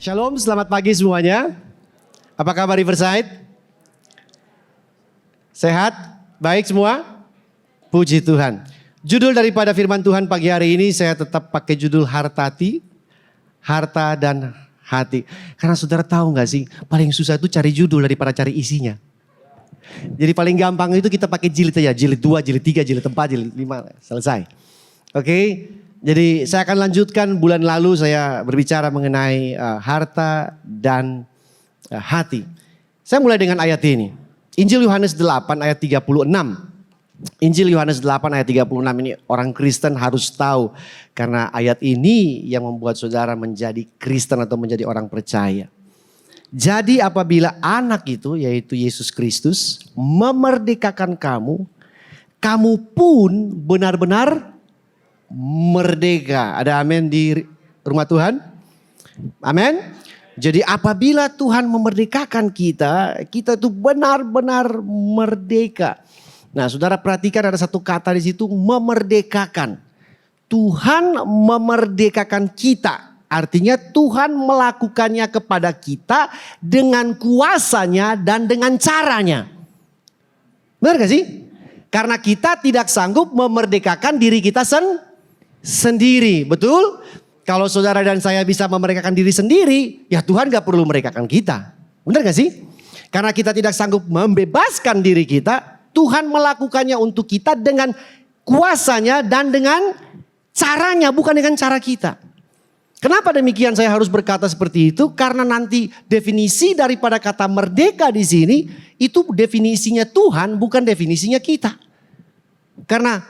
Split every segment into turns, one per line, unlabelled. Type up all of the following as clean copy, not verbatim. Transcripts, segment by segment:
Shalom, selamat pagi semuanya. Apa kabar Riverside? Sehat? Baik semua? Puji Tuhan. Judul daripada firman Tuhan pagi hari ini saya tetap pakai judul hartati, harta dan hati. Karena saudara tahu gak sih, paling susah itu cari judul daripada cari isinya. Jadi paling gampang itu kita pakai jilid aja, jilid 2, jilid 3, jilid 4, jilid 5, selesai. Oke? Jadi saya akan lanjutkan, bulan lalu saya berbicara mengenai harta dan hati. Saya mulai dengan ayat ini. Injil Yohanes 8 ayat 36. Injil Yohanes 8 ayat 36 ini orang Kristen harus tahu. Karena ayat ini yang membuat saudara menjadi Kristen atau menjadi orang percaya. Jadi apabila anak itu yaitu Yesus Kristus memerdekakan kamu, kamu pun benar-benar merdeka. Ada amin di rumah Tuhan? Amin. Jadi apabila Tuhan memerdekakan kita, kita itu benar-benar merdeka. Nah, saudara perhatikan ada satu kata di situ, memerdekakan. Tuhan memerdekakan kita. Artinya Tuhan melakukannya kepada kita dengan kuasanya dan dengan caranya. Benar gak sih? Karena kita tidak sanggup memerdekakan diri kita sendiri, betul? Kalau saudara dan saya bisa memerdekakan diri sendiri, ya Tuhan gak perlu memerdekakan kita. Benar gak sih? Karena kita tidak sanggup membebaskan diri kita, Tuhan melakukannya untuk kita dengan kuasanya dan dengan caranya, bukan dengan cara kita. Kenapa demikian saya harus berkata seperti itu? Karena nanti definisi daripada kata merdeka di sini, itu definisinya Tuhan, bukan definisinya kita. Karena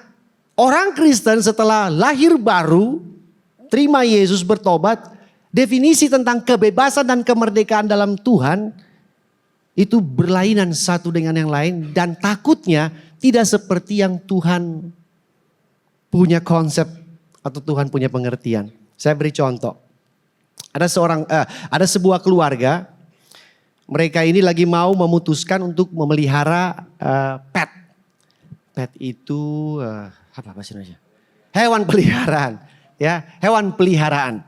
orang Kristen setelah lahir baru, terima Yesus bertobat, definisi tentang kebebasan dan kemerdekaan dalam Tuhan itu berlainan satu dengan yang lain. Dan takutnya tidak seperti yang Tuhan punya konsep atau Tuhan punya pengertian. Saya beri contoh. Ada sebuah keluarga, mereka ini lagi mau memutuskan untuk memelihara pet. Pet itu apa bahasa Indonesia? Hewan peliharaan, ya, hewan peliharaan.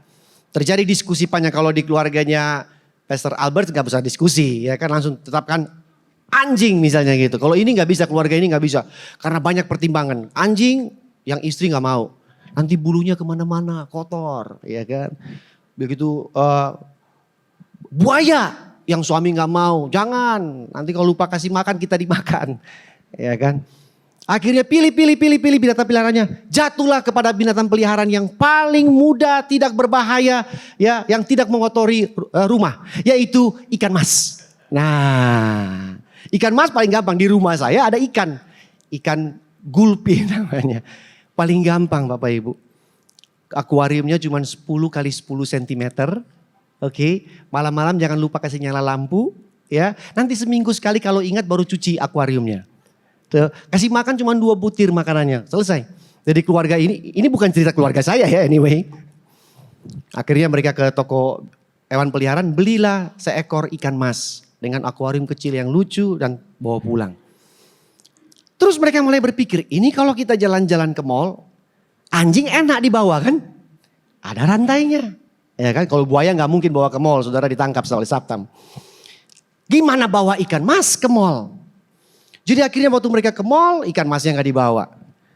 Terjadi diskusi panjang kalau di keluarganya Pastor Albert nggak bisa diskusi, ya kan langsung tetapkan anjing misalnya gitu. Kalau ini nggak bisa, keluarga ini nggak bisa, karena banyak pertimbangan. Anjing yang istri nggak mau, nanti bulunya kemana-mana, kotor, ya kan. Begitu buaya yang suami nggak mau, jangan. Nanti kalau lupa kasih makan kita dimakan, ya kan. Akhirnya pilih binatang peliharaannya. Jatuhlah kepada binatang peliharaan yang paling mudah, tidak berbahaya, ya, yang tidak mengotori rumah, yaitu ikan mas. Nah, ikan mas paling gampang, di rumah saya ada ikan gulpi namanya. Paling gampang Bapak Ibu. Akuariumnya cuma 10 kali 10 cm. Oke, malam-malam jangan lupa kasih nyala lampu, ya. Nanti seminggu sekali kalau ingat baru cuci akuariumnya. Kasih makan cuma 2 butir makanannya, selesai. Jadi keluarga ini bukan cerita keluarga saya ya anyway. Akhirnya mereka ke toko hewan peliharaan, belilah seekor ikan mas dengan akuarium kecil yang lucu dan bawa pulang. Terus mereka mulai berpikir, ini kalau kita jalan-jalan ke mall, anjing enak dibawa kan? Ada rantainya. Ya kan, kalau buaya nggak mungkin bawa ke mall, saudara ditangkap oleh Satpam. Gimana bawa ikan mas ke mall? Jadi akhirnya waktu mereka ke mall, ikan masnya nggak dibawa.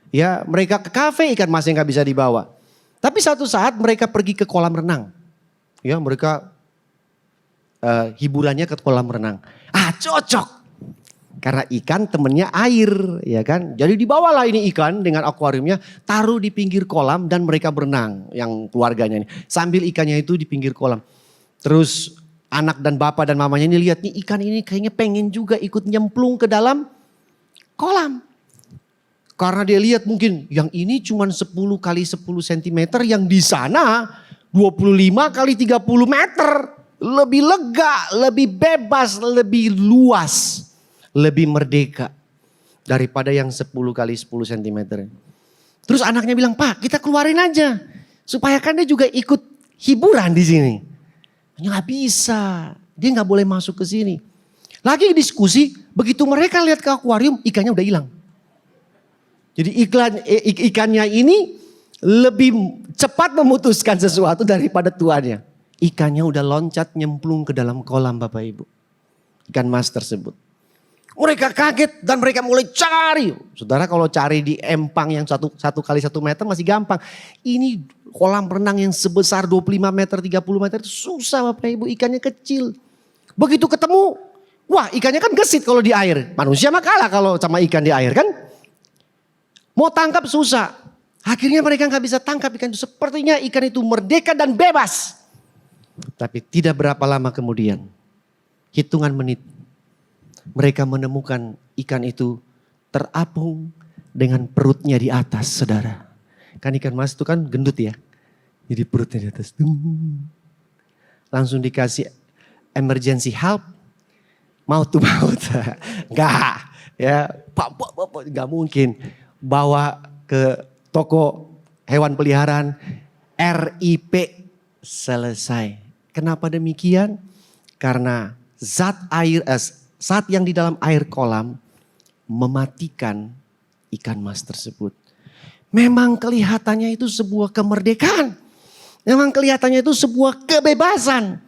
Ya, mereka ke kafe, ikan masnya nggak bisa dibawa. Tapi satu saat mereka pergi ke kolam renang. Ya, mereka hiburannya ke kolam renang. Cocok. Karena ikan temennya air, ya kan. Jadi dibawalah ini ikan dengan akuariumnya, taruh di pinggir kolam dan mereka berenang, yang keluarganya ini. Sambil ikannya itu di pinggir kolam. Terus anak dan bapak dan mamanya ini lihat nih ikan ini kayaknya pengen juga ikut nyemplung ke dalam kolam. Karena dia lihat mungkin yang ini cuma 10 kali 10 cm, yang di sana 25 kali 30 meter. Lebih lega, lebih bebas, lebih luas. Lebih merdeka daripada yang 10 kali 10 cm. Terus anaknya bilang, Pak kita keluarin aja. Supaya kan dia juga ikut hiburan di sini. Nggak bisa, dia nggak boleh masuk ke sini. Lagi diskusi, begitu mereka lihat ke akuarium, ikannya udah hilang. Jadi ikannya ini lebih cepat memutuskan sesuatu daripada tuannya. Ikannya udah loncat nyemplung ke dalam kolam Bapak Ibu. Ikan mas tersebut. Mereka kaget dan mereka mulai cari. Saudara kalau cari di empang yang satu kali 1 meter masih gampang. Ini kolam renang yang sebesar 25 meter, 30 meter itu susah Bapak Ibu. Ikannya kecil. Begitu ketemu, wah ikannya kan gesit kalau di air. Manusia mah kalah kalau sama ikan di air kan. Mau tangkap susah. Akhirnya mereka gak bisa tangkap ikan itu. Sepertinya ikan itu merdeka dan bebas. Tapi tidak berapa lama kemudian, hitungan menit, mereka menemukan ikan itu terapung dengan perutnya di atas, saudara. Kan ikan mas itu kan gendut ya, jadi perutnya di atas. Langsung dikasih emergency help, maut to maut. Enggak, ya, nggak mungkin. Bawa ke toko hewan peliharaan, RIP, selesai. Kenapa demikian? Karena zat yang di dalam air kolam mematikan ikan mas tersebut. Memang kelihatannya itu sebuah kemerdekaan. Memang kelihatannya itu sebuah kebebasan.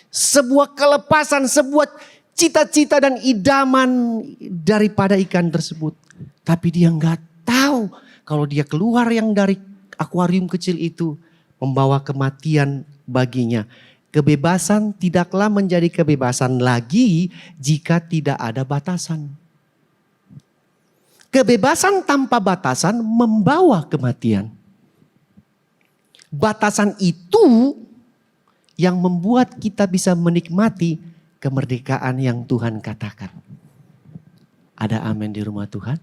Sebuah kelepasan, sebuah cita-cita dan idaman daripada ikan tersebut. Tapi dia nggak tahu kalau dia keluar yang dari akuarium kecil itu membawa kematian baginya. Kebebasan tidaklah menjadi kebebasan lagi jika tidak ada batasan. Kebebasan tanpa batasan membawa kematian. Batasan itu yang membuat kita bisa menikmati kemerdekaan yang Tuhan katakan. Ada amin di rumah Tuhan?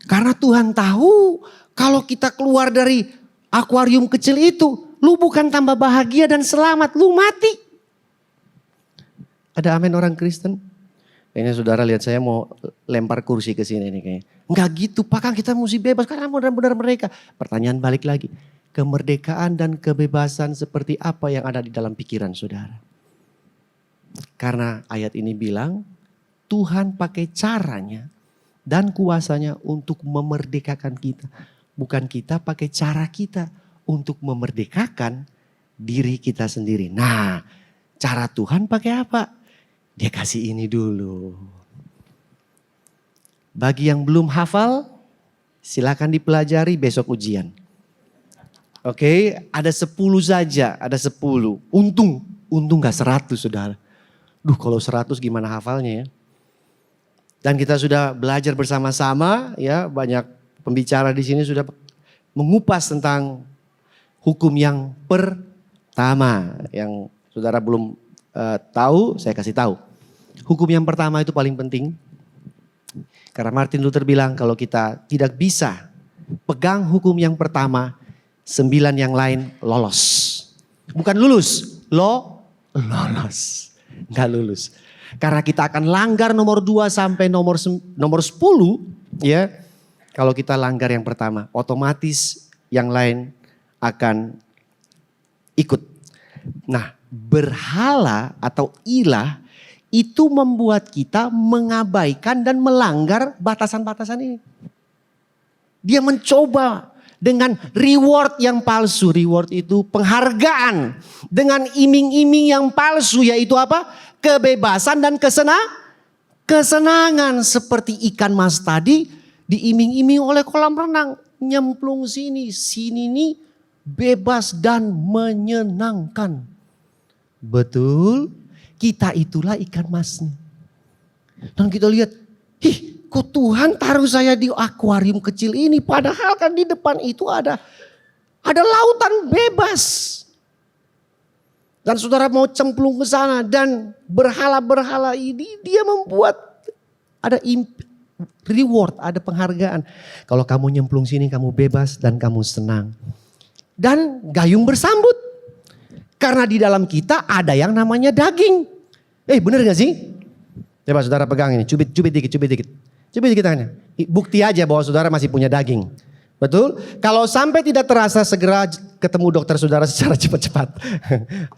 Karena Tuhan tahu kalau kita keluar dari akuarium kecil itu, lu bukan tambah bahagia dan selamat, lu mati. Ada amin orang Kristen? Kayaknya saudara lihat saya mau lempar kursi ke sini nih kayaknya. Enggak gitu, Pak, kan kita mesti bebas karena benar-benar mereka. Pertanyaan balik lagi, kemerdekaan dan kebebasan seperti apa yang ada di dalam pikiran saudara? Karena ayat ini bilang Tuhan pakai caranya dan kuasanya untuk memerdekakan kita. Bukan kita pakai cara kita untuk memerdekakan diri kita sendiri. Nah, cara Tuhan pakai apa? Dia kasih ini dulu. Bagi yang belum hafal, silakan dipelajari besok ujian. Oke, ada 10 saja, ada 10. Untung gak 100 saudara. Duh kalau 100 gimana hafalnya ya. Dan kita sudah belajar bersama-sama ya, banyak pembicara di sini sudah mengupas tentang hukum yang pertama. Yang saudara belum tahu, saya kasih tahu. Hukum yang pertama itu paling penting. Karena Martin Luther bilang kalau kita tidak bisa pegang hukum yang pertama, 9 yang lain lolos. Bukan lulus, lolos. Nggak lulus. Karena kita akan langgar nomor 2 sampai nomor 10 ya. Kalau kita langgar yang pertama, otomatis yang lain akan ikut. Nah, berhala atau ilah itu membuat kita mengabaikan dan melanggar batasan-batasan ini. Dia mencoba dengan reward yang palsu. Reward itu penghargaan. Dengan iming-iming yang palsu, yaitu apa? Kebebasan dan kesenangan. Seperti ikan mas tadi diiming-iming oleh kolam renang. Nyemplung sini nih bebas dan menyenangkan. Betul, kita itulah ikan masnya. Dan kita lihat, kok Tuhan taruh saya di akuarium kecil ini. Padahal kan di depan itu ada lautan bebas. Dan saudara mau cemplung ke sana dan berhala-berhala ini dia membuat ada reward, ada penghargaan. Kalau kamu nyemplung sini kamu bebas dan kamu senang. Dan gayung bersambut. Karena di dalam kita ada yang namanya daging. Bener gak sih? Coba saudara pegang ini, cubit dikit. Cubit dikit tangannya. Bukti aja bahwa saudara masih punya daging. Betul? Kalau sampai tidak terasa segera ketemu dokter saudara secara cepat-cepat.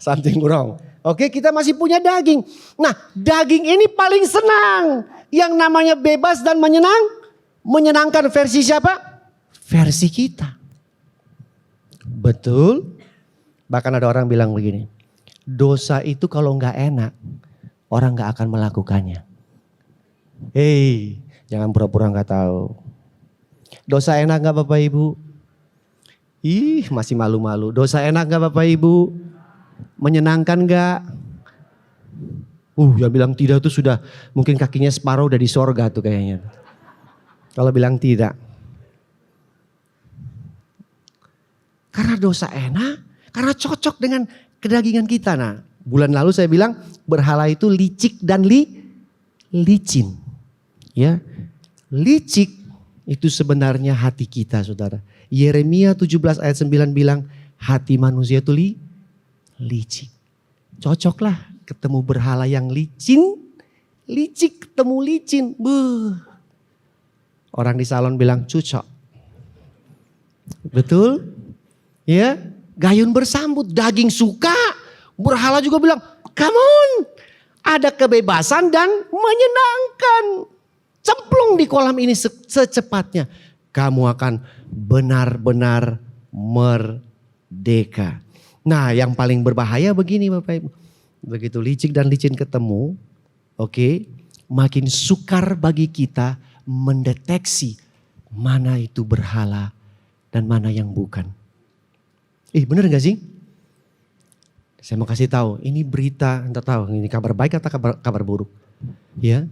Something wrong. Oke, kita masih punya daging. Nah, daging ini paling senang. Yang namanya bebas dan menyenangkan versi siapa? Versi kita. Betul? Bahkan ada orang bilang begini, dosa itu kalau nggak enak, orang nggak akan melakukannya. Hei, jangan pura-pura nggak tahu. Dosa enak nggak Bapak Ibu? Ih, masih malu-malu. Dosa enak nggak Bapak Ibu? Menyenangkan nggak? Yang bilang tidak tuh sudah mungkin kakinya separuh udah di sorga tuh kayaknya. Kalau bilang tidak. Karena dosa enak, karena cocok dengan kedagingan kita. Nah, bulan lalu saya bilang berhala itu licik dan licin. Ya, licik itu sebenarnya hati kita, saudara. Yeremia 17 ayat 9 bilang hati manusia itu licik. Cocoklah ketemu berhala yang licin, licik ketemu licin. Orang di salon bilang cocok. Betul? Ya, gayun bersambut, daging suka. Berhala juga bilang, come on. Ada kebebasan dan menyenangkan. Cemplung di kolam ini secepatnya. Kamu akan benar-benar merdeka. Nah, yang paling berbahaya begini Bapak Ibu. Begitu licik dan licin ketemu, oke, makin sukar bagi kita mendeteksi mana itu berhala dan mana yang bukan. Bener gak sih? Saya mau kasih tahu, ini berita, entah tahu ini kabar baik atau kabar buruk. Ya.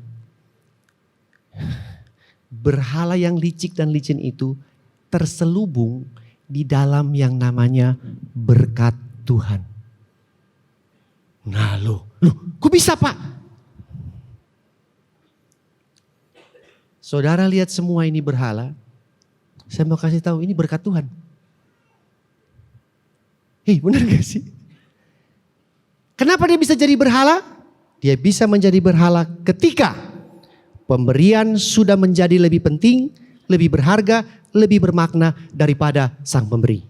Berhala yang licik dan licin itu terselubung di dalam yang namanya berkat Tuhan. Nah loh, kok bisa Pak? Saudara lihat semua ini berhala, saya mau kasih tahu ini berkat Tuhan. Benar gak sih? Kenapa dia bisa jadi berhala? Dia bisa menjadi berhala ketika pemberian sudah menjadi lebih penting, lebih berharga, lebih bermakna daripada sang pemberi.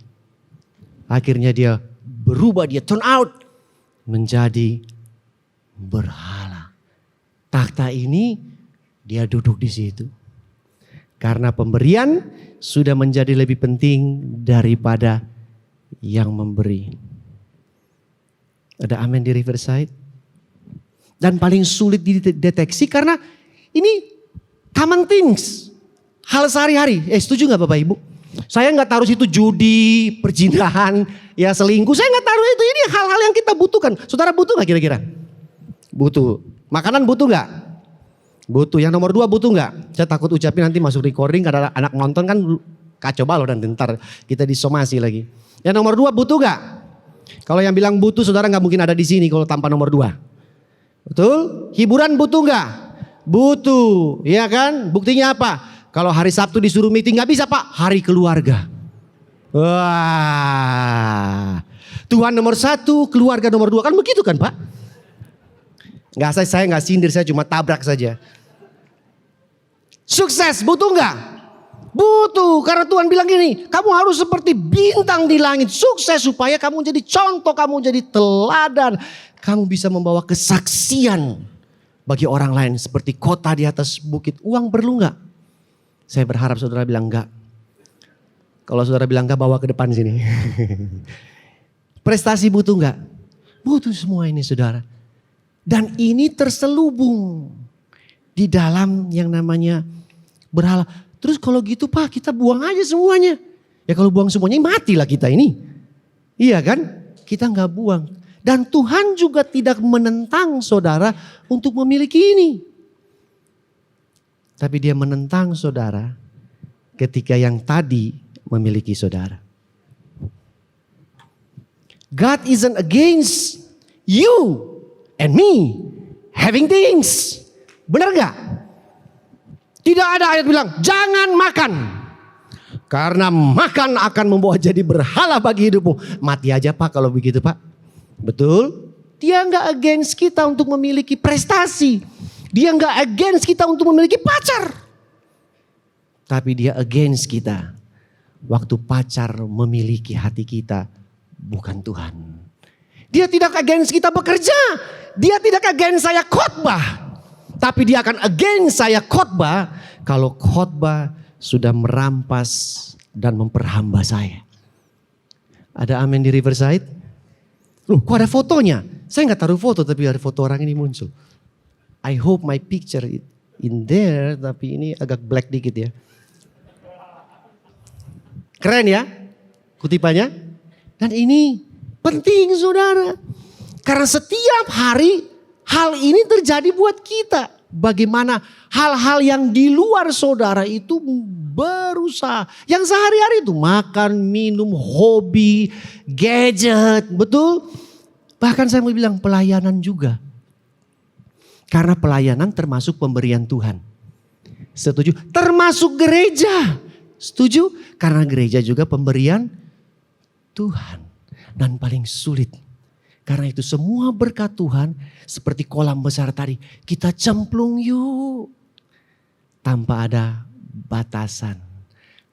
Akhirnya dia berubah, dia turn out menjadi berhala. Takhta ini dia duduk di situ. Karena pemberian sudah menjadi lebih penting daripada yang memberi. Ada amin di Riverside? Dan paling sulit dideteksi karena ini common things. Hal sehari-hari. Setuju gak Bapak Ibu? Saya gak taruh situ judi, perjinahan, ya selingkuh. Saya gak taruh itu. Ini hal-hal yang kita butuhkan. Saudara butuh gak kira-kira? Butuh. Makanan butuh gak? Butuh. Yang nomor 2 butuh gak? Saya takut ucapin nanti masuk recording. Karena anak nonton kan kacau balau dan ntar kita disomasi lagi. Yang nomor 2 butuh gak? Kalau yang bilang butuh saudara gak mungkin ada di sini kalau tanpa nomor 2. Betul? Hiburan butuh gak? Butuh. Iya kan? Buktinya apa? Kalau hari Sabtu disuruh meeting gak bisa Pak. Hari keluarga. Wah. Tuhan nomor 1, keluarga nomor 2. Kan begitu kan Pak? Saya gak sindir, saya cuma tabrak saja. Sukses butuh gak? Butuh, karena Tuhan bilang gini, kamu harus seperti bintang di langit, sukses supaya kamu jadi contoh, kamu jadi teladan. Kamu bisa membawa kesaksian bagi orang lain seperti kota di atas bukit. Uang perlu gak? Saya berharap saudara bilang enggak. Kalau saudara bilang enggak, bawa ke depan sini. Prestasi butuh enggak? Butuh semua ini saudara. Dan ini terselubung di dalam yang namanya berhala. Terus kalau gitu Pak, kita buang aja semuanya. Ya kalau buang semuanya matilah kita ini. Iya kan? Kita enggak buang. Dan Tuhan juga tidak menentang saudara untuk memiliki ini. Tapi dia menentang saudara ketika yang tadi memiliki saudara. God isn't against you and me having things. Benar gak? Tidak ada ayat bilang jangan makan. Karena makan akan membawa jadi berhala bagi hidupmu. Mati aja Pak kalau begitu Pak. Betul? Dia gak against kita untuk memiliki prestasi. Dia gak against kita untuk memiliki pacar. Tapi dia against kita. Waktu pacar memiliki hati kita. Bukan Tuhan. Dia tidak against kita bekerja. Dia tidak against saya khotbah. Tapi dia akan against saya khotbah kalau khotbah sudah merampas dan memperhamba saya. Ada amin di Riverside? Loh kok ada fotonya? Saya nggak taruh foto tapi ada foto orang ini muncul. I hope my picture in there, tapi ini agak black dikit ya. Keren ya kutipannya. Dan ini penting saudara. Karena setiap hari hal ini terjadi buat kita. Bagaimana hal-hal yang di luar saudara itu berusaha. Yang sehari-hari itu makan, minum, hobi, gadget, betul? Bahkan saya mau bilang pelayanan juga. Karena pelayanan termasuk pemberian Tuhan. Setuju? Termasuk gereja. Setuju? Karena gereja juga pemberian Tuhan. Dan paling sulit. Karena itu semua berkat Tuhan seperti kolam besar tadi. Kita cemplung yuk. Tanpa ada batasan.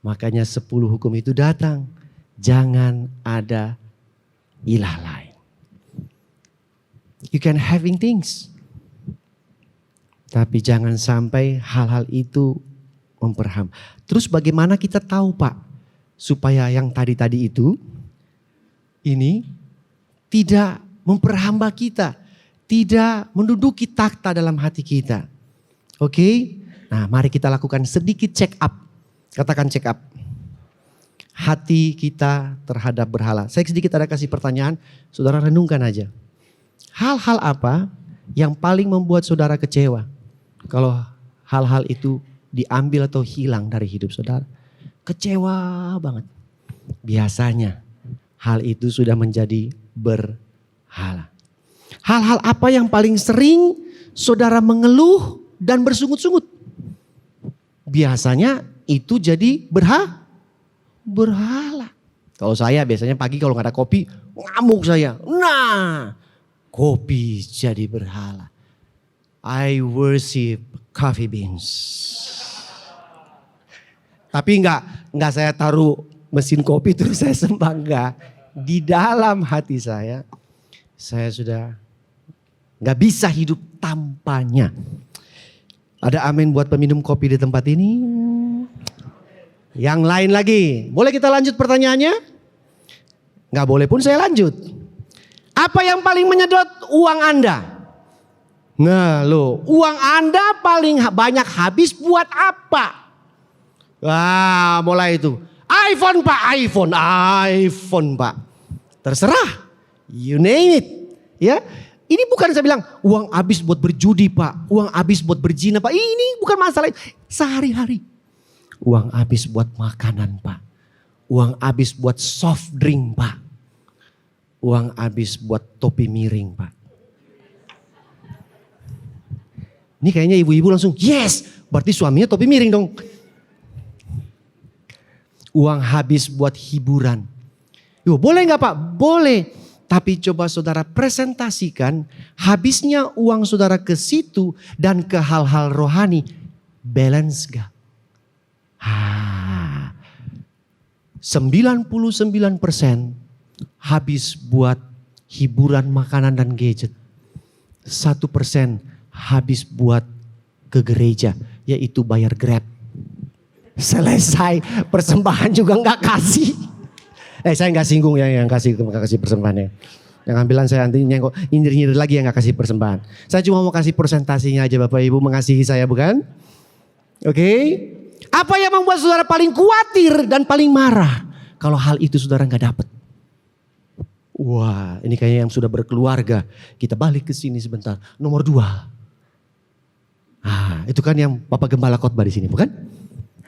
Makanya 10 hukum itu datang. Jangan ada ilah lain. You can having things. Tapi jangan sampai hal-hal itu memperham. Terus bagaimana kita tahu Pak? Supaya yang tadi-tadi itu. Ini tidak memperhamba kita. Tidak menduduki takhta dalam hati kita. Oke? Nah mari kita lakukan sedikit check up. Katakan check up. Hati kita terhadap berhala. Saya sedikit ada kasih pertanyaan. Saudara renungkan aja. Hal-hal apa yang paling membuat saudara kecewa? Kalau hal-hal itu diambil atau hilang dari hidup saudara. Kecewa banget. Biasanya hal itu sudah menjadi berhala. Hal-hal apa yang paling sering saudara mengeluh dan bersungut-sungut? Biasanya itu jadi berhala. Kalau saya biasanya pagi kalau gak ada kopi ngamuk saya. Nah kopi jadi berhala. I worship coffee beans. Tapi enggak saya taruh mesin kopi terus saya sembah, enggak. Di dalam hati saya sudah enggak bisa hidup tanpanya. Ada amin buat peminum kopi di tempat ini. Yang lain lagi, boleh kita lanjut pertanyaannya? Enggak boleh pun saya lanjut. Apa yang paling menyedot uang Anda? Nah loh, uang Anda paling banyak habis buat apa? Wah mulai itu. iPhone Pak, iPhone Pak. Terserah, you name it. Ya, ini bukan saya bilang uang habis buat berjudi Pak. Uang habis buat berzina Pak. Ini bukan masalah sehari-hari. Uang habis buat makanan Pak. Uang habis buat soft drink Pak. Uang habis buat topi miring Pak. Ini kayaknya ibu-ibu langsung yes. Berarti suaminya topi miring dong. Uang habis buat hiburan. Yo, boleh gak Pak? Boleh. Tapi coba saudara presentasikan habisnya uang saudara ke situ dan ke hal-hal rohani. Balance gak? 99% habis buat hiburan, makanan dan gadget. 1% habis buat ke gereja, yaitu bayar Grab. Selesai, persembahan juga nggak kasih. Saya nggak singgung ya yang kasih persembahannya. Yang ambilan saya nanti nyengkok, nyindir lagi yang nggak kasih persembahan. Saya cuma mau kasih persentasinya aja Bapak Ibu mengasihi saya bukan? Oke. Apa yang membuat saudara paling khawatir dan paling marah kalau hal itu saudara nggak dapat? Wah, ini kayaknya yang sudah berkeluarga. Kita balik ke sini sebentar. Nomor 2. Itu kan yang Bapak Gembala khotbah di sini, bukan?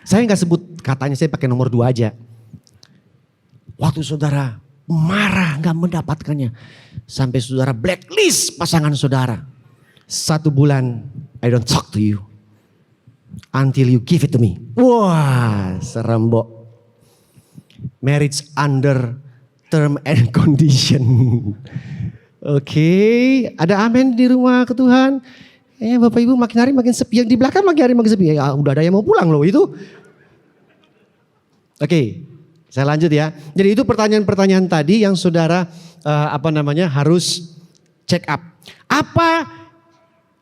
Saya nggak sebut katanya, saya pakai nomor 2 aja. Waktu saudara marah nggak mendapatkannya, sampai saudara blacklist pasangan saudara. 1 bulan, I don't talk to you until you give it to me. Wah, serem Bo. Marriage under term and condition. Oke, ada amin di rumah ke Tuhan. Bapak Ibu makin hari makin sepi, yang di belakang makin hari makin sepi. Ya, udah ada yang mau pulang loh itu. Oke, saya lanjut ya. Jadi itu pertanyaan-pertanyaan tadi yang saudara harus check up. Apa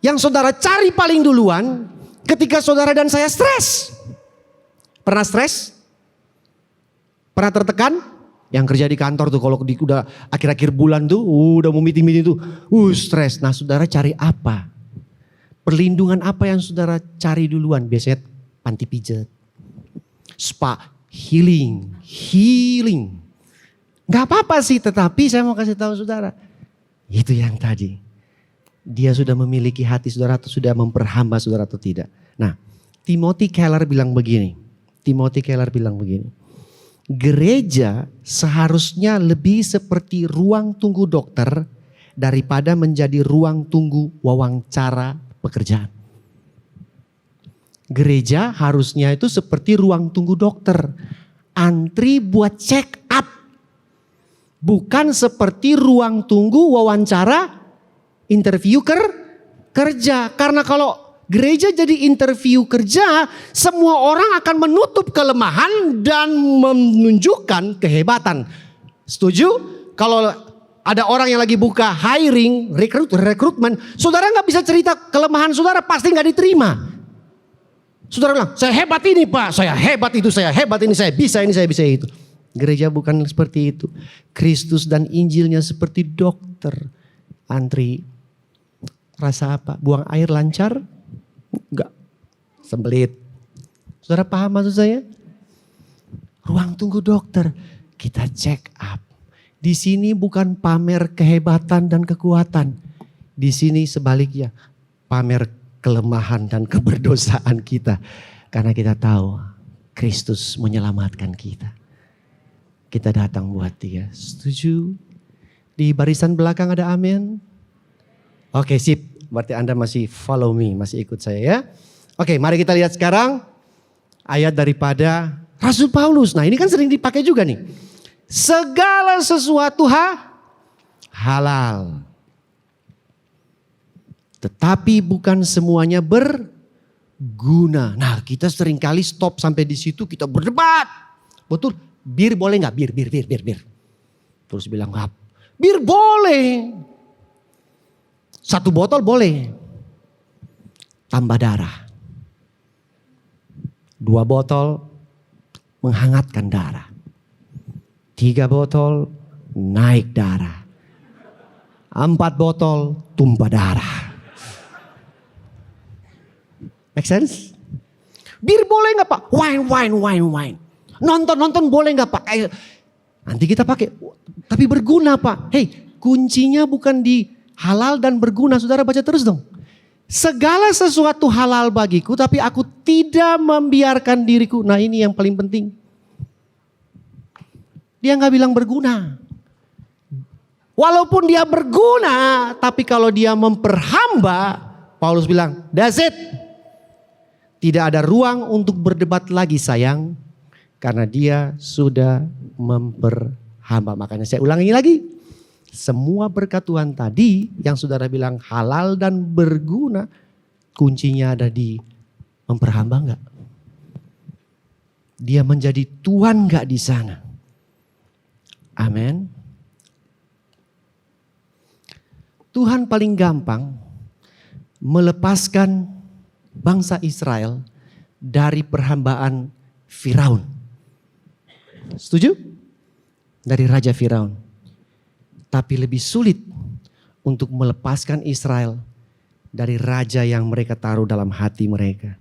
yang saudara cari paling duluan ketika saudara dan saya stres? Pernah stres? Pernah tertekan? Yang kerja di kantor tuh kalau udah akhir-akhir bulan tuh udah mau meeting-meeting tuh stres. Nah saudara cari apa? Perlindungan apa yang saudara cari duluan? Biasanya panti pijat, spa, healing. Gak apa-apa sih, tetapi saya mau kasih tahu saudara. Itu yang tadi. Dia sudah memiliki hati saudara atau sudah memperhamba saudara atau tidak. Nah Timothy Keller bilang begini. Gereja seharusnya lebih seperti ruang tunggu dokter daripada menjadi ruang tunggu wawancara pekerjaan. Gereja harusnya itu seperti ruang tunggu dokter. Antri buat check up. Bukan seperti ruang tunggu wawancara interview kerja. Karena kalau gereja jadi interview kerja, semua orang akan menutup kelemahan dan menunjukkan kehebatan. Setuju? Kalau ada orang yang lagi buka hiring, rekrutmen, saudara nggak bisa cerita kelemahan saudara, pasti nggak diterima. Saudara bilang, saya hebat ini Pak, saya hebat itu, saya hebat ini, saya bisa ini, saya bisa itu. Gereja bukan seperti itu. Kristus dan Injilnya seperti dokter. Antri, rasa apa? Buang air lancar? Enggak, sembelit. Saudara paham maksud saya? Ruang tunggu dokter, kita check up. Di sini bukan pamer kehebatan dan kekuatan. Di sini sebaliknya, pamer kelemahan dan keberdosaan kita. Karena kita tahu Kristus menyelamatkan kita. Kita datang buat Dia. Setuju? Di barisan belakang ada amin? Oke, sip. Berarti Anda masih follow me, masih ikut saya ya. Oke, mari kita lihat sekarang ayat daripada Rasul Paulus. Nah ini kan sering dipakai juga nih. Segala sesuatu halal. Tetapi bukan semuanya berguna. Nah kita seringkali stop sampai di situ, kita berdebat. Betul, bir boleh gak? Bir. Terus bilang, bir boleh. 1 botol boleh, tambah darah. 2 botol menghangatkan darah. 3 botol naik darah. 4 botol tumpah darah. Make sense? Bir boleh gak Pak? Wine. Nonton boleh gak Pak? Nanti kita pakai. Tapi berguna Pak. Hei, kuncinya bukan di halal dan berguna, saudara baca terus dong. Segala sesuatu halal bagiku, tapi aku tidak membiarkan diriku. Nah ini yang paling penting. Dia gak bilang berguna. Walaupun dia berguna, tapi kalau dia memperhamba, Paulus bilang, that's it. Tidak ada ruang untuk berdebat lagi sayang, karena dia sudah memperhamba. Makanya saya ulangi lagi. Semua berkat Tuhan tadi yang saudara bilang halal dan berguna, kuncinya ada di memperhamba enggak? Dia menjadi Tuhan enggak di sana? Amin. Tuhan paling gampang melepaskan bangsa Israel dari perhambaan Firaun. Setuju? Dari Raja Firaun. Tapi lebih sulit untuk melepaskan Israel dari raja yang mereka taruh dalam hati mereka.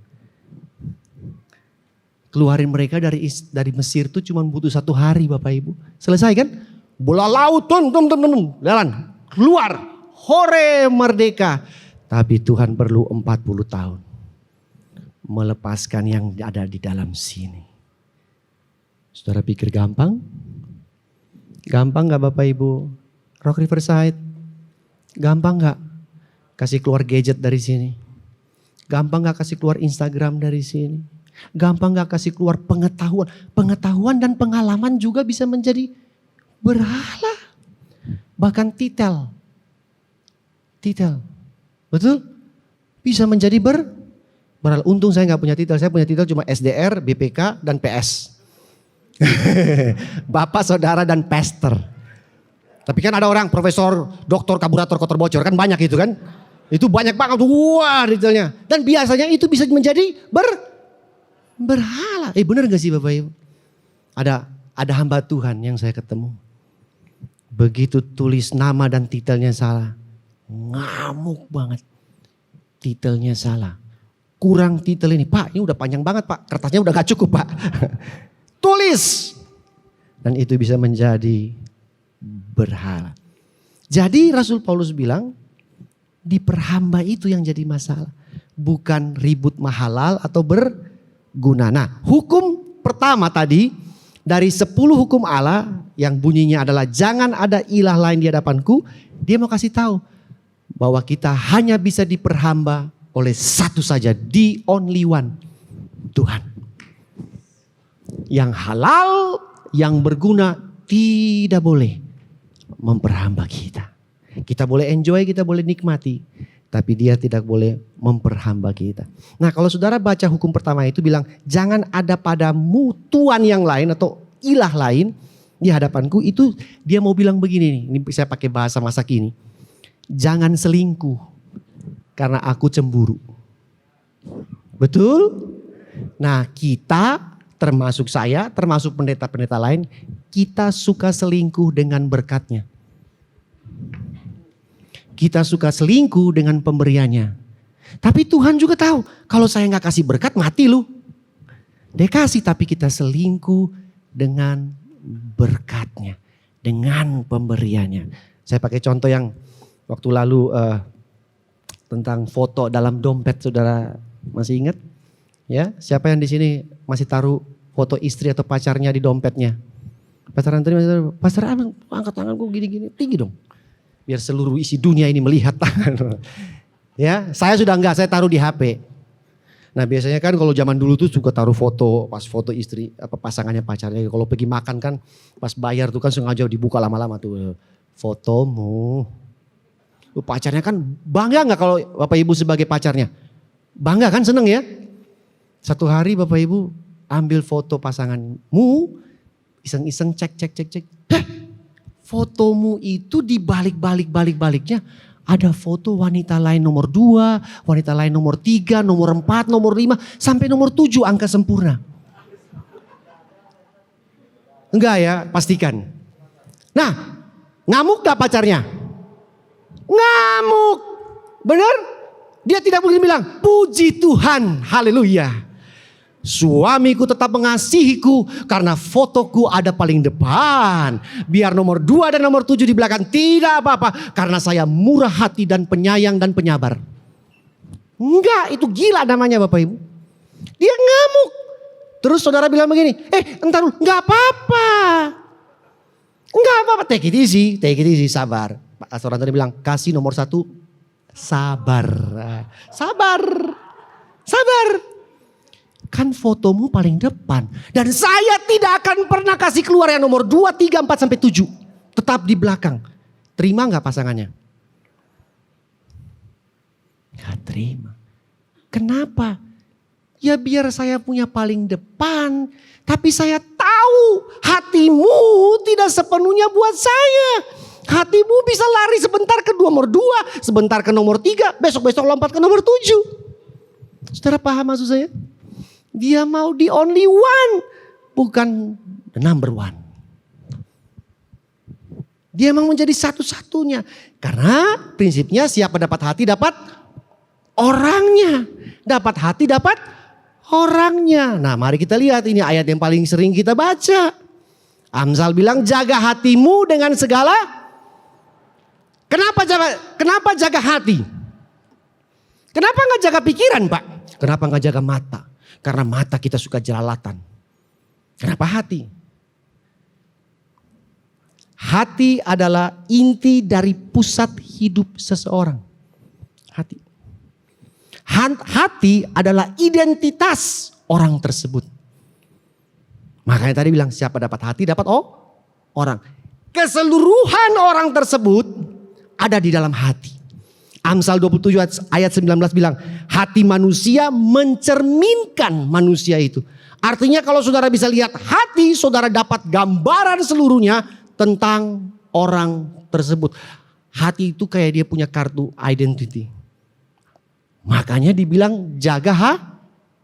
Keluarin mereka dari Mesir itu cuma butuh 1 hari Bapak Ibu. Selesai kan? Bola laut, jalan, keluar, hore merdeka. Tapi Tuhan perlu 40 tahun. Melepaskan yang ada di dalam sini. Saudara pikir gampang? Gampang gak Bapak Ibu? Rock Riverside, gampang gak kasih keluar gadget dari sini? Gampang gak kasih keluar Instagram dari sini? Gampang gak kasih keluar pengetahuan? Pengetahuan dan pengalaman juga bisa menjadi berhala. Bahkan titel. Betul? Bisa menjadi berhala. Untung saya gak punya titel, saya punya titel cuma SDR, BPK, dan PS. Bapak, saudara, dan pastor. Tapi kan ada orang profesor, doktor, kaburator, kotor bocor, kan banyak itu kan. Itu banyak banget, wah detailnya. Dan biasanya itu bisa menjadi berhala. Bener gak sih Bapak Ibu? Ada hamba Tuhan yang saya ketemu. Begitu tulis nama dan titelnya salah. Ngamuk banget. Titelnya salah. Kurang titel ini. Pak, ini udah panjang banget Pak. Kertasnya udah gak cukup Pak. Tulis. Dan itu bisa menjadi berhala. Jadi Rasul Paulus bilang, diperhamba itu yang jadi masalah. Bukan ribut mahalal atau berguna. Nah, hukum pertama tadi, dari 10 hukum Allah yang bunyinya adalah jangan ada ilah lain di hadapanku. Dia mau kasih tahu bahwa kita hanya bisa diperhamba oleh satu saja, the only one, Tuhan. Yang halal, yang berguna tidak boleh memperhamba kita. Kita boleh enjoy, kita boleh nikmati. Tapi dia tidak boleh memperhamba kita. Nah kalau saudara baca hukum pertama itu bilang jangan ada padamu tuan yang lain atau ilah lain di hadapanku. Itu dia mau bilang begini nih. Ini saya pakai bahasa masa kini. Jangan selingkuh karena aku cemburu. Betul? Nah kita termasuk saya, termasuk pendeta-pendeta lain. Kita suka selingkuh dengan berkatnya. Kita suka selingkuh dengan pemberiannya. Tapi Tuhan juga tahu. Kalau saya gak kasih berkat mati lu. Dia kasih tapi kita selingkuh dengan berkatnya. Dengan pemberiannya. Saya pakai contoh yang waktu lalu tentang foto dalam dompet, saudara masih ingat? Ya, siapa yang di sini masih taruh foto istri atau pacarnya di dompetnya? Pastor Antoni masih taruh. Pastor Amang, angkat tanganku gini-gini, tinggi dong. Biar seluruh isi dunia ini melihat tangan. Ya, saya sudah enggak, saya taruh di HP. Nah biasanya kan kalau zaman dulu tuh suka taruh foto, pas foto istri, apa pasangannya pacarnya. Kalau pergi makan kan, pas bayar tuh kan sengaja dibuka lama-lama tuh. Fotomu. Pacarnya kan bangga enggak kalau Bapak Ibu sebagai pacarnya? Bangga kan, seneng ya? Satu hari Bapak Ibu ambil foto pasanganmu, iseng-iseng cek. Hah? Fotomu itu dibalik-baliknya ada foto wanita lain nomor 2, wanita lain nomor 3, nomor 4, nomor 5, sampai nomor 7 angka sempurna. Enggak ya, pastikan. Nah, ngamuk gak pacarnya? Ngamuk. Benar? Dia tidak mungkin bilang, puji Tuhan, haleluya. Suamiku tetap mengasihiku karena fotoku ada paling depan. Biar nomor 2 dan nomor 7 di belakang tidak apa-apa. Karena saya murah hati dan penyayang dan penyabar. Enggak, itu gila namanya Bapak Ibu. Dia ngamuk. Terus saudara bilang begini, entar dulu, enggak apa-apa. Enggak apa-apa, take it easy, sabar. Pastor Antoni bilang, kasih nomor 1, sabar. Sabar. Kan fotomu paling depan. Dan saya tidak akan pernah kasih keluar yang nomor 2, 3, 4, sampai 7. Tetap di belakang. Terima gak pasangannya? Gak terima. Kenapa? Ya biar saya punya paling depan. Tapi saya tahu hatimu tidak sepenuhnya buat saya. Hatimu bisa lari sebentar ke nomor 2, sebentar ke nomor 3, besok-besok lompat ke nomor 7. Saudara paham maksud saya? Dia mau the only one, bukan the number one. Dia memang menjadi satu-satunya. Karena prinsipnya siapa dapat hati dapat orangnya. Dapat hati dapat orangnya. Nah mari kita lihat, ini ayat yang paling sering kita baca. Amsal bilang jaga hatimu dengan segala. Kenapa jaga hati? Kenapa gak jaga pikiran Pak? Kenapa gak jaga mata? Karena mata kita suka jelalatan. Kenapa hati? Hati adalah inti dari pusat hidup seseorang. Hati. Hati adalah identitas orang tersebut. Makanya tadi bilang siapa dapat hati dapat orang. Keseluruhan orang tersebut ada di dalam hati. Amsal 27 ayat 19 bilang, hati manusia mencerminkan manusia itu. Artinya kalau saudara bisa lihat hati, saudara dapat gambaran seluruhnya tentang orang tersebut. Hati itu kayak dia punya kartu identity. Makanya dibilang jaga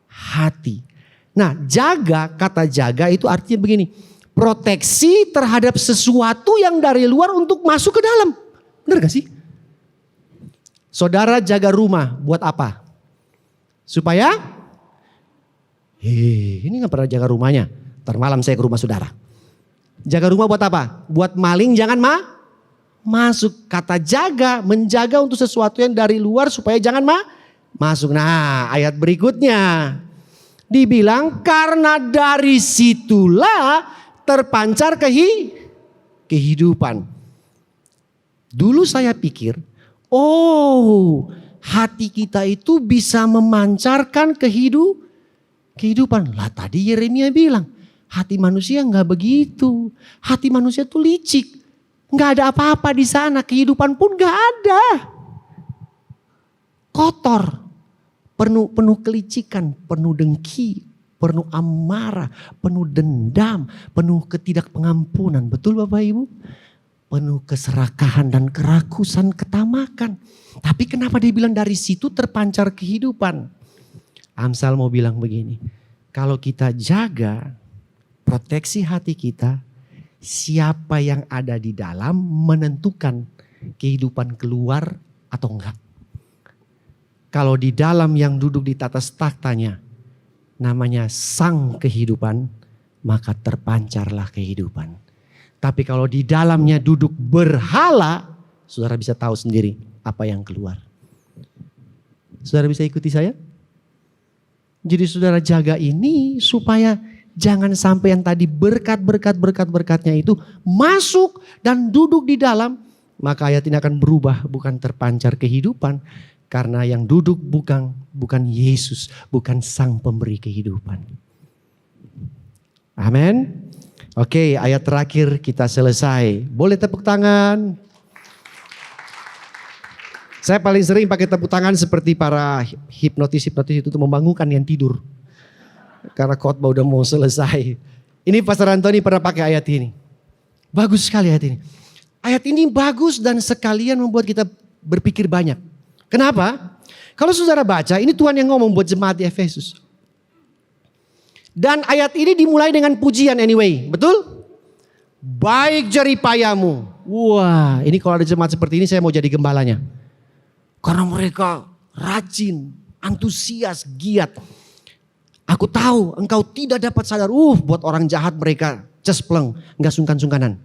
hati. Nah jaga, kata jaga itu artinya begini. proteksi terhadap sesuatu yang dari luar untuk masuk ke dalam. Benar gak sih? Saudara jaga rumah buat apa? Supaya, ini gak pernah jaga rumahnya. Ntar malam saya ke rumah saudara. Jaga rumah buat apa? Buat maling jangan masuk. Kata jaga, menjaga untuk sesuatu yang dari luar supaya jangan masuk. Nah, ayat berikutnya dibilang karena dari situlah terpancar kehidupan. Dulu saya pikir, hati kita itu bisa memancarkan kehidupan. Lah tadi Yeremia bilang, hati manusia nggak begitu. Hati manusia tuh licik. Nggak ada apa-apa di sana, kehidupan pun nggak ada. Kotor, penuh kelicikan, penuh dengki, penuh amarah, penuh dendam, penuh ketidakpengampunan. Betul Bapak Ibu? Penuh keserakahan dan kerakusan, ketamakan. Tapi kenapa dia bilang dari situ terpancar kehidupan? Amsal mau bilang begini, kalau kita jaga proteksi hati kita, siapa yang ada di dalam menentukan kehidupan keluar atau enggak. Kalau di dalam yang duduk di atas taktanya namanya sang kehidupan, maka terpancarlah kehidupan. Tapi kalau di dalamnya duduk berhala, saudara bisa tahu sendiri apa yang keluar. Saudara bisa ikuti saya? Jadi saudara jaga ini supaya jangan sampai yang tadi berkat-berkatnya itu masuk dan duduk di dalam. Maka ayat ini akan berubah, bukan terpancar kehidupan. Karena yang duduk bukan Yesus, bukan sang pemberi kehidupan. Amin. Oke, ayat terakhir kita selesai. Boleh tepuk tangan. Saya paling sering pakai tepuk tangan seperti para hipnotis itu untuk membangunkan yang tidur. Karena khotbah udah mau selesai. Ini Pastor Antoni pernah pakai ayat ini. Bagus sekali ayat ini. Ayat ini bagus dan sekalian membuat kita berpikir banyak. Kenapa? Kalau saudara baca, ini Tuhan yang ngomong buat jemaat di Efesus. Dan ayat ini dimulai dengan pujian anyway, betul? Baik jeripayamu. Wah, ini kalau ada jemaat seperti ini saya mau jadi gembalanya. Karena mereka rajin, antusias, giat. Aku tahu engkau tidak dapat sadar, buat orang jahat mereka cespleng, gak sungkan-sungkanan.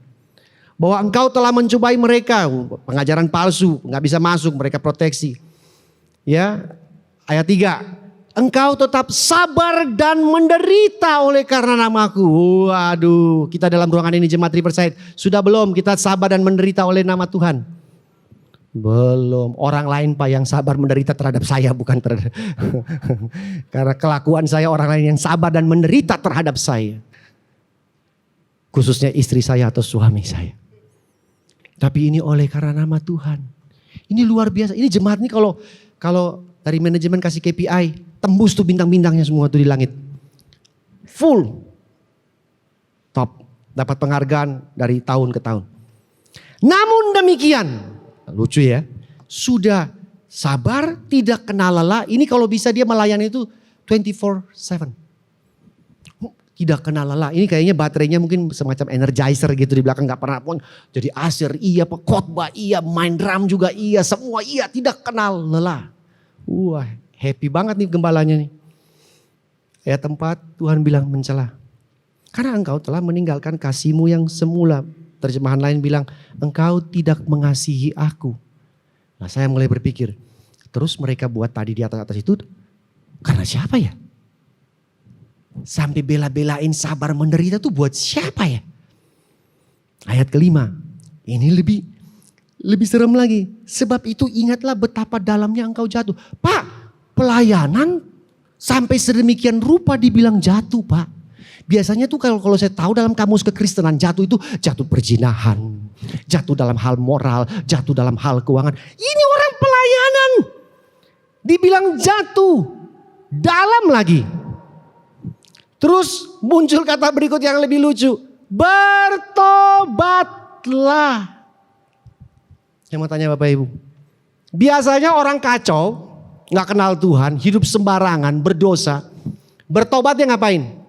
Bahwa engkau telah mencobai mereka, pengajaran palsu, gak bisa masuk, mereka proteksi. Ya, ayat 3. Engkau tetap sabar dan menderita oleh karena namaku. Waduh, kita dalam ruangan ini jemaat Riverside, sudah belum kita sabar dan menderita oleh nama Tuhan? Belum. Orang lain Pak yang sabar menderita terhadap saya, bukan terhadap. Karena kelakuan saya orang lain yang sabar dan menderita terhadap saya. Khususnya istri saya atau suami saya. Tapi ini oleh karena nama Tuhan. Ini luar biasa. Ini jemaat ini kalau dari manajemen kasih KPI, tembus tuh bintang-bintangnya semua tuh di langit. Full. Top. Dapat penghargaan dari tahun ke tahun. Namun demikian, lucu ya, sudah sabar, tidak kenal lelah. Ini kalau bisa dia melayani itu 24/7. Tidak kenal lelah. Ini kayaknya baterainya mungkin semacam energizer gitu di belakang, gak pernah pun jadi asir, iya, khotbah iya, main drum juga iya, semua iya, tidak kenal lelah. Wah, happy banget nih gembalanya nih. Ayat 4, Tuhan bilang mencela. Karena engkau telah meninggalkan kasihmu yang semula. Terjemahan lain bilang, engkau tidak mengasihi aku. Nah, saya mulai berpikir, terus mereka buat tadi di atas itu karena siapa ya? Sampai bela-belain sabar menderita tuh buat siapa ya? Ayat kelima, ini lebih serem lagi. Sebab itu ingatlah betapa dalamnya engkau jatuh. Pak, pelayanan sampai sedemikian rupa dibilang jatuh Pak. Biasanya tuh kalau saya tahu dalam kamus kekristenan jatuh itu jatuh perzinahan, jatuh dalam hal moral, jatuh dalam hal keuangan. Ini orang pelayanan dibilang jatuh dalam lagi. Terus muncul kata berikut yang lebih lucu. Bertobatlah. Yang mau tanya Bapak Ibu. Biasanya orang kacau, gak kenal Tuhan, hidup sembarangan, berdosa. Bertobatnya ngapain?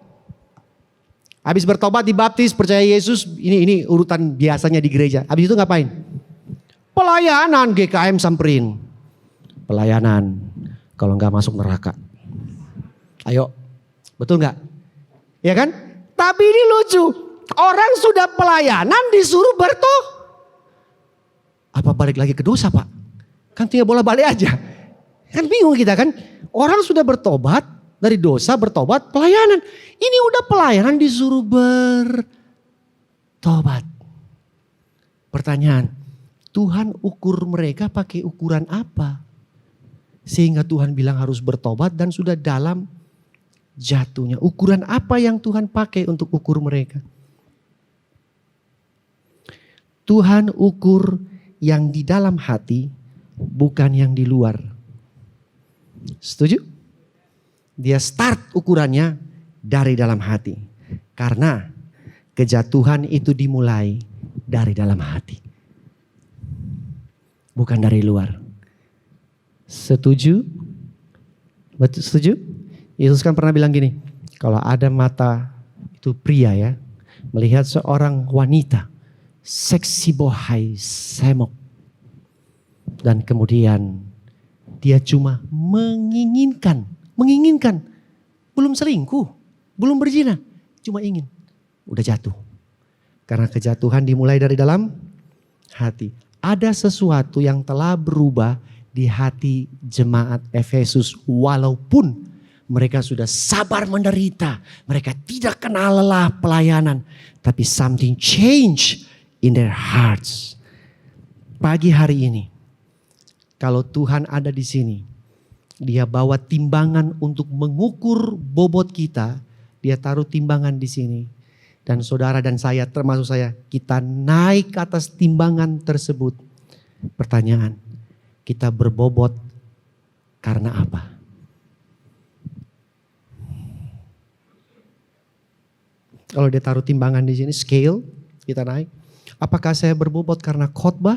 Habis bertobat dibaptis, percaya Yesus, ini urutan biasanya di gereja. Habis itu ngapain? Pelayanan, GKM samperin. Pelayanan, kalau nggak masuk neraka. Ayo, betul nggak? Ya kan? Tapi ini lucu, orang sudah pelayanan disuruh apa balik lagi ke dosa Pak? Kan tinggal bola balik aja. Kan bingung kita kan? Orang sudah bertobat, dari dosa bertobat pelayanan. Ini udah pelayanan disuruh bertobat. Pertanyaan, Tuhan ukur mereka pakai ukuran apa? Sehingga Tuhan bilang harus bertobat dan sudah dalam jatuhnya. Ukuran apa yang Tuhan pakai untuk ukur mereka? Tuhan ukur yang di dalam hati, bukan yang di luar. Setuju? Dia start ukurannya dari dalam hati. Karena kejatuhan itu dimulai dari dalam hati. Bukan dari luar. Setuju? Betul, setuju? Yesus kan pernah bilang gini. Kalau ada mata, itu pria ya. Melihat seorang wanita. Seksi bohai semok. Dan kemudian dia cuma menginginkan. Belum selingkuh, belum berzina, cuma ingin. Udah jatuh. Karena kejatuhan dimulai dari dalam hati. Ada sesuatu yang telah berubah di hati jemaat Efesus. Walaupun mereka sudah sabar menderita. Mereka tidak kenal lelah pelayanan. Tapi something change in their hearts. Pagi hari ini, kalau Tuhan ada di sini, Dia bawa timbangan untuk mengukur bobot kita. Dia taruh timbangan di sini. Dan saudara dan saya, termasuk saya, kita naik ke atas timbangan tersebut. Pertanyaan, kita berbobot karena apa? Kalau dia taruh timbangan di sini, scale, kita naik. Apakah saya berbobot karena khotbah?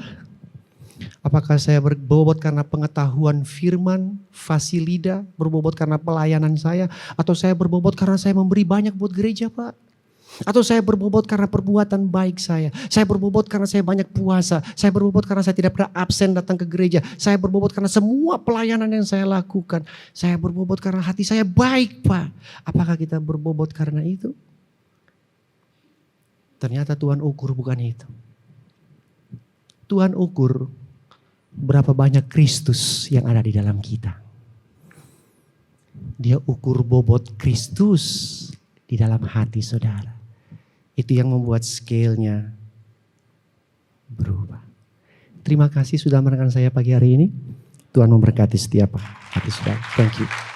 Apakah saya berbobot karena pengetahuan firman, fasilida, berbobot karena pelayanan saya? Atau saya berbobot karena saya memberi banyak buat gereja Pak? Atau saya berbobot karena perbuatan baik saya? Saya berbobot karena saya banyak puasa? Saya berbobot karena saya tidak pernah absen datang ke gereja? Saya berbobot karena semua pelayanan yang saya lakukan? Saya berbobot karena hati saya baik Pak? Apakah kita berbobot karena itu? Ternyata Tuhan ukur bukan itu. Tuhan ukur berapa banyak Kristus yang ada di dalam kita. Dia ukur bobot Kristus di dalam hati saudara. Itu yang membuat scale-nya berubah. Terima kasih sudah mendengarkan saya pagi hari ini. Tuhan memberkati setiap hati saudara. Thank you.